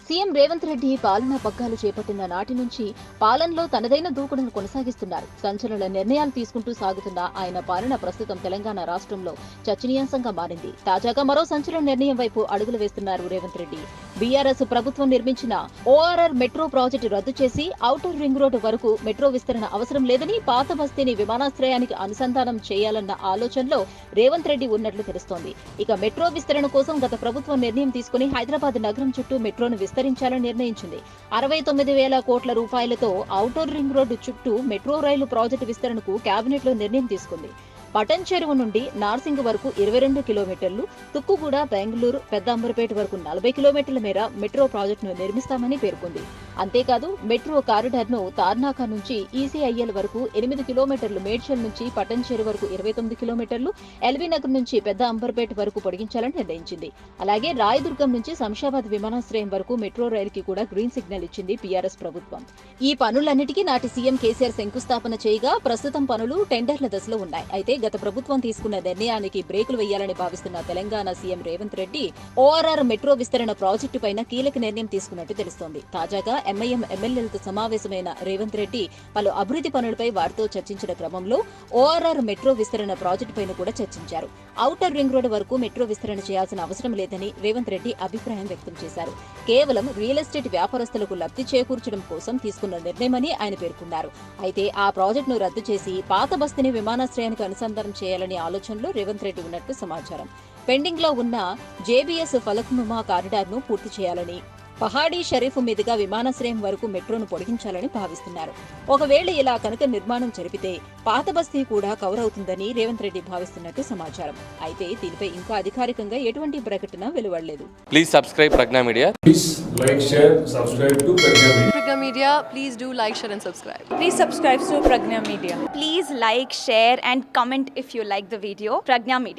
CM Revanth Reddy పాలనా పగ్గాలు చేపట్టిన నాటి నుంచి పాలనలో తనదైన దూకుడును కొనసాగిస్తున్నారు. సంచలన నిర్ణయాలు తీసుకుంటూ సాగుతున్న ఆయన పాలన ప్రస్తుతం తెలంగాణ రాష్ట్రంలో చర్చనీయాంశంగా మారింది. తాజాగా మరో సంచలన నిర్ణయం వైపు అడుగులు వేస్తున్నారు రేవంత్ రెడ్డి. బీఆర్ఎస్ ప్రభుత్వం నిర్మించిన ఓఆర్ఆర్ మెట్రో ప్రాజెక్టు రద్దు చేసి ఔటర్ రింగ్ రోడ్డు వరకు మెట్రో విస్తరణ అవసరం లేదని, పాత బస్తీని విమానాశ్రయానికి అనుసంధానం చేయాలన్న ఆలోచనలో రేవంత్ రెడ్డి ఉన్నట్లు తెలుస్తోంది. ఇక మెట్రో విస్తరణ కోసం గత ప్రభుత్వం నిర్ణయం తీసుకుని హైదరాబాద్ నగరం చుట్టూ మెట్రోను విస్తరించాలని నిర్ణయించింది. 69,000 కోట్ల రూపాయలతో ఔటర్ రింగ్ రోడ్డు చుట్టూ మెట్రో రైలు ప్రాజెక్టు విస్తరణకు కేబినెట్లో నిర్ణయం తీసుకుంది. పటన్ చెరువు నుండి నార్సింగ్ వరకు 22 కిలోమీటర్లు, తుక్కుగూడ, బెంగళూరు, పెద్ద అంబర్పేట వరకు 40 కిలోమీటర్ల మేర మెట్రో ప్రాజెక్టును నిర్మిస్తామని పేర్కొంది. అంతేకాదు, మెట్రో కారిడార్ను తార్నాక నుంచి ఈసీఐఎల్ వరకు 8 కిలోమీటర్లు, మేడ్చల్ నుంచి పటన్ చెరువు వరకు 29 కిలోమీటర్లు, ఎల్బీనగర్ నుంచి పెద్ద అంబర్పేట వరకు పొడిగించాలని నిర్ణయించింది. అలాగే రాయదుర్గం నుంచి శంషాబాద్ విమానాశ్రయం వరకు మెట్రో రైలుకి కూడా గ్రీన్ సిగ్నల్ ఇచ్చింది బీఆర్ఎస్ ప్రభుత్వం. ఈ పనులన్నిటికీ నాటి సీఎం కేసీఆర్ శంకుస్థాపన చేయగా ప్రస్తుతం పనులు టెండర్ల దశలో ఉన్నాయి. అయితే గత ప్రభుత్వం తీసుకున్న నిర్ణయానికి బ్రేకులు వేయాలని భావిస్తున్న Telangana CM Revanth Reddy ORR metro విస్తరణ ప్రాజెక్టు పైన కీలక నిర్ణయం తీసుకున్నట్టు తెలుస్తోంది. తాజాగా ఎంఐఎం ఎమ్మెల్యేలతో సమావేశమైన రేవంత్ రెడ్డి పలు అభివృద్ధి పనులపై వారితో చర్చించిన క్రమంలో ఓఆర్ఆర్ మెట్రో విస్తరణ ప్రాజెక్టు పైన కూడా చర్చించారు. ఔటర్ రింగ్ రోడ్డు వరకు మెట్రో విస్తరణ చేయాల్సిన అవసరం లేదని రేవంత్ రెడ్డి అభిప్రాయం వ్యక్తం చేశారు. కేవలం రియల్ ఎస్టేట్ వ్యాపారస్తులకు లబ్ధి చేకూర్చడం కోసం తీసుకున్న నిర్ణయమని ఆయన పేర్కొన్నారు. అయితే ఆ ప్రాజెక్టును రద్దు చేసి పాత బస్తీని విమానాశ్రయానికి అనుసంధానం చేయాలనే ఆలోచనలో రేవంత్ రెడ్డి ఉన్నట్టు సమాచారం. పెండింగ్ లో ఉన్న జేబీఎస్ ఫలక్నుమా కారిడార్ను పూర్తి చేయాలని, పహాడీ షరీఫ్ మీదుగా విమానాశ్రయం వరకు మెట్రోను పొడిగించాలని భావిస్తున్నారు. ఒకవేళ ఇలా కనుక నిర్మాణం జరిపితే పాత బస్తీ కూడా కవర్ అవుతుందని రేవంత్ రెడ్డి భావిస్తున్నట్టు సమాచారం. అయితే దీనిపై ఇంకా అధికారికంగా ఎటువంటి ప్రకటన వెలువడలేదు. Please subscribe Pragna Media. Please like, share, subscribe to Pragna Media. Pragna Media, please do like, share and subscribe. Please subscribe to Pragna Media. Please like, share and comment if you like the video. Pragna Media.